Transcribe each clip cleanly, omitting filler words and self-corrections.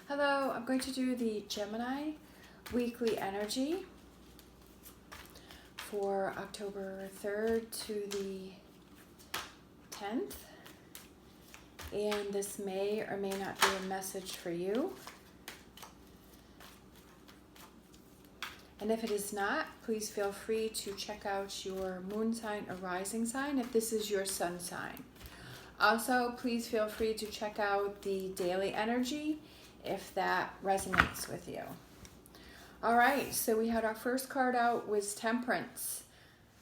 Hello, I'm going to do the Gemini weekly energy for October 3rd to the 10th. And this may or may not be a message for you. And if it is not, please feel free to check out your moon sign or rising sign if this is your sun sign. Also, please feel free to check out the daily energy if that resonates with you. All right, so we had our first card out was Temperance.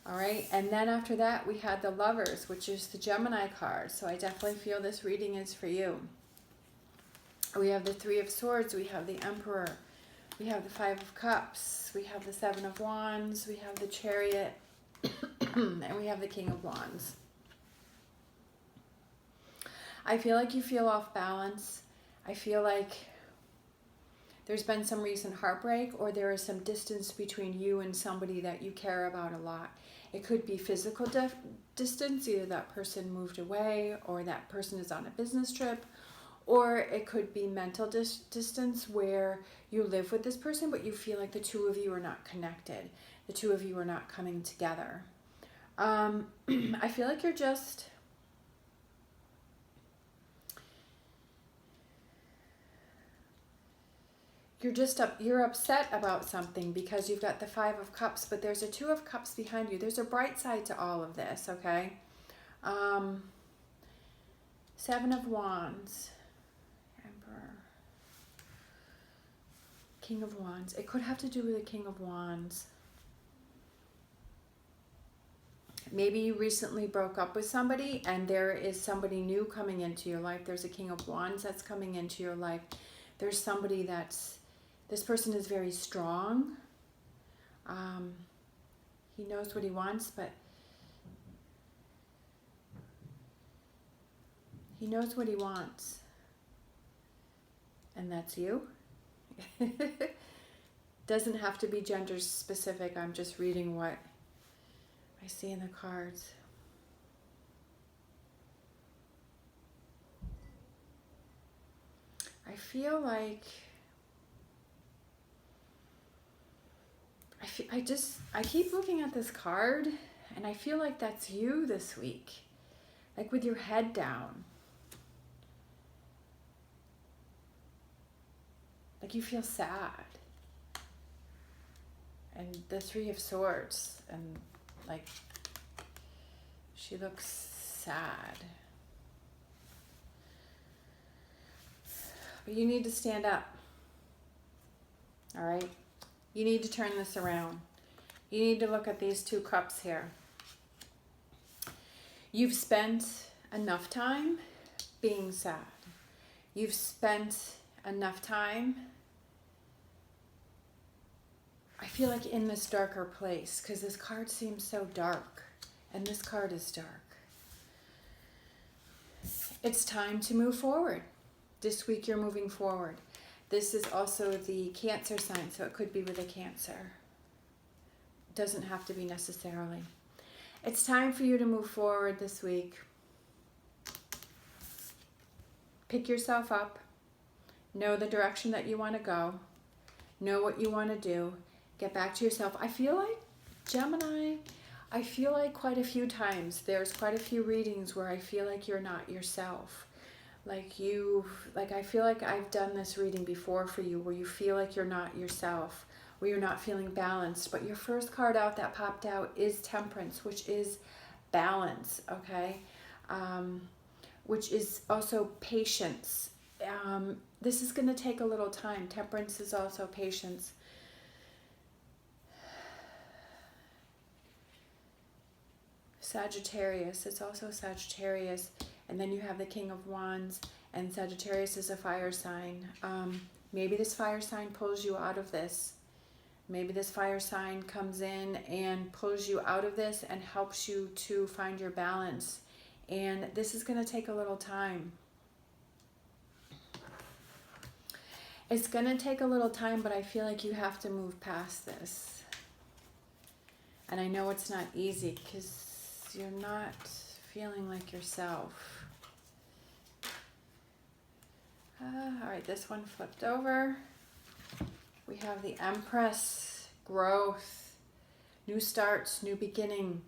All right, and then after that we had the Lovers, which is the Gemini card. So I definitely feel this reading is for you. We have the Three of Swords, we have the Emperor, we have the Five of Cups, we have the Seven of Wands, we have the Chariot, and we have the King of Wands. I feel like you feel off balance. I feel like there's been some recent heartbreak, or there is some distance between you and somebody that you care about a lot. It could be physical distance, either that person moved away or that person is on a business trip, or it could be mental distance where you live with this person but you feel like the two of you are not connected. The two of you are not coming together. I feel like you're just... you're upset about something because you've got the Five of Cups, but there's a Two of Cups behind you. There's a bright side to all of this, okay? Seven of Wands, Emperor, King of Wands. It could have to do with the King of Wands. Maybe you recently broke up with somebody and there is somebody new coming into your life. There's a King of Wands that's coming into your life. There's somebody that's... this person is very strong. He knows what he wants, but he knows what he wants. And that's you. Doesn't have to be gender specific. I'm just reading what I see in the cards. I feel like I keep looking at this card and I feel like that's you this week. Like with your head down. Like you feel sad. And the Three of Swords, and like she looks sad. But you need to stand up. All right? You need to turn this around. You need to look at these two cups here. You've spent enough time being sad. You've spent enough time, I feel like, in this darker place, because this card seems so dark, and this card is dark. It's time to move forward. This week you're moving forward. This is also the Cancer sign, so it could be with a Cancer. It doesn't have to be necessarily. It's time for you to move forward this week. Pick yourself up. Know the direction that you want to go. Know what you want to do. Get back to yourself. I feel like, Gemini, I feel like quite a few times, there's quite a few readings where I feel like you're not yourself. Like I feel like I've done this reading before for you where you feel like you're not yourself, where you're not feeling balanced. But your first card out that popped out is Temperance, which is balance, okay? Which is also patience. This is going to take a little time. Temperance is also patience. Sagittarius, it's also Sagittarius. And then you have the King of Wands, and Sagittarius is a fire sign. Maybe this fire sign pulls you out of this. Maybe this fire sign comes in and pulls you out of this and helps you to find your balance. And this is going to take a little time. It's going to take a little time, but I feel like you have to move past this. And I know it's not easy because you're not feeling like yourself. All right, this one flipped over. We have the Empress, growth, new starts, new beginning.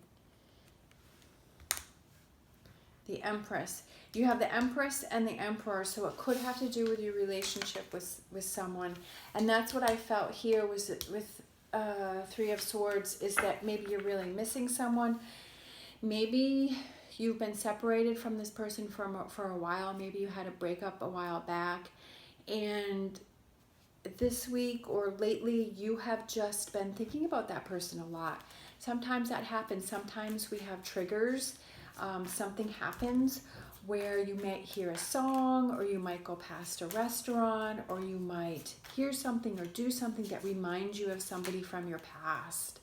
The Empress. You have the Empress and the Emperor, so it could have to do with your relationship with someone. And that's what I felt here was with Three of Swords, is that maybe you're really missing someone. Maybe you've been separated from this person for a while. Maybe you had a breakup a while back. And this week or lately, you have just been thinking about that person a lot. Sometimes that happens. Sometimes we have triggers. Something happens where you might hear a song, or you might go past a restaurant, or you might hear something or do something that reminds you of somebody from your past.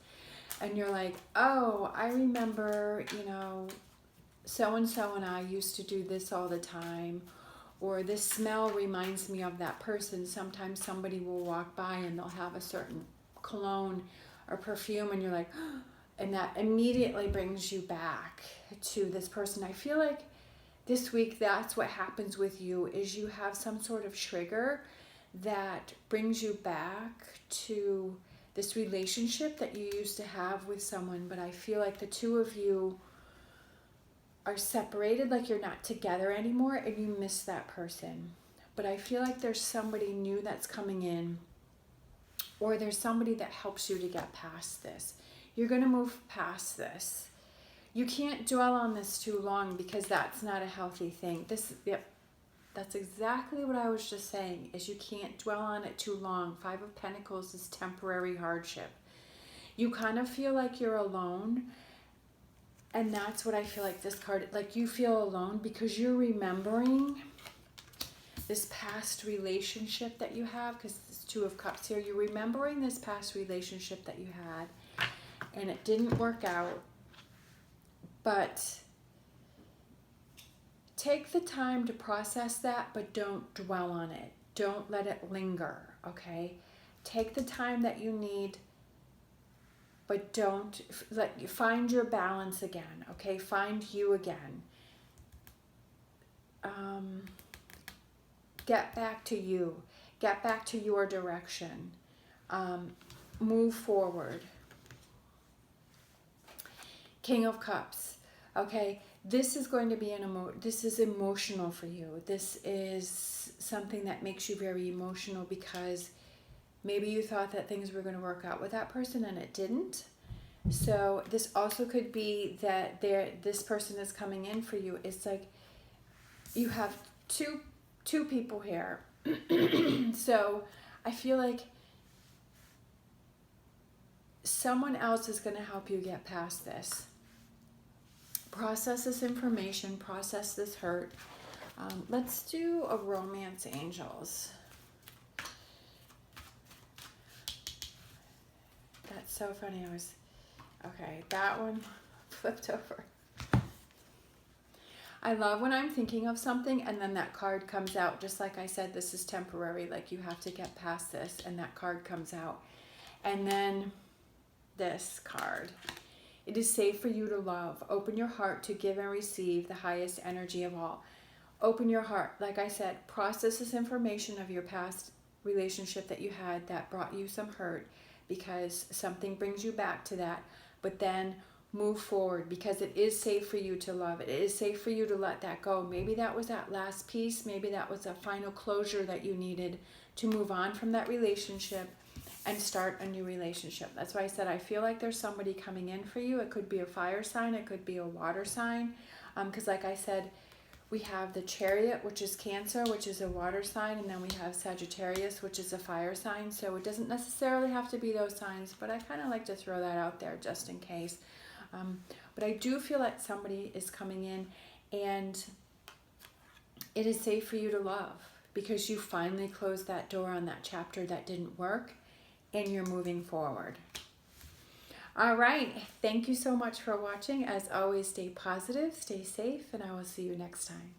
And you're like, oh, I remember, you know, so-and-so and I used to do this all the time. Or this smell reminds me of that person. Sometimes somebody will walk by and they'll have a certain cologne or perfume, and you're like, and that immediately brings you back to this person. I feel like this week that's what happens with you, is you have some sort of trigger that brings you back to this relationship that you used to have with someone. But I feel like the two of you are separated, like you're not together anymore, and you miss that person. But I feel like there's somebody new that's coming in, or there's somebody that helps you to get past this. You're going to move past this. You can't dwell on this too long, because that's not a healthy thing. That's exactly what I was just saying, is you can't dwell on it too long. Five of Pentacles is temporary hardship. You kind of feel like you're alone. And that's what I feel like this card, like you feel alone because you're remembering this past relationship that you have, because it's Two of Cups here. You're remembering this past relationship that you had, and it didn't work out. But take the time to process that, but don't dwell on it. Don't let it linger, okay? Take the time that you need, but don't find your balance again, okay? Find you again. Get back to you. Get back to your direction. Move forward. King of Cups, okay? This is going to be this is emotional for you. This is something that makes you very emotional, because maybe you thought that things were going to work out with that person and it didn't. So this also could be that this person is coming in for you. It's like you have two people here. So I feel like someone else is going to help you get past this. Process this information, process this hurt. Let's do a romance angels. That's so funny. Okay, that one flipped over. I love when I'm thinking of something and then that card comes out. Just like I said, this is temporary. Like you have to get past this, and that card comes out. And then this card. It is safe for you to love. Open your heart to give and receive the highest energy of all. Open your heart. Like I said, process this information of your past relationship that you had that brought you some hurt, because something brings you back to that. But then move forward, because it is safe for you to love. It is safe for you to let that go. Maybe that was that last piece. Maybe that was a final closure that you needed to move on from that relationship and start a new relationship. That's why I said I feel like there's somebody coming in for you. It could be a fire sign. It could be a water sign. Because like I said, we have the Chariot, which is Cancer, which is a water sign. And then we have Sagittarius, which is a fire sign. So it doesn't necessarily have to be those signs, but I kind of like to throw that out there just in case. But I do feel like somebody is coming in, and it is safe for you to love, because you finally closed that door on that chapter that didn't work, and you're moving forward. All right. Thank you so much for watching. As always, stay positive, stay safe, and I will see you next time.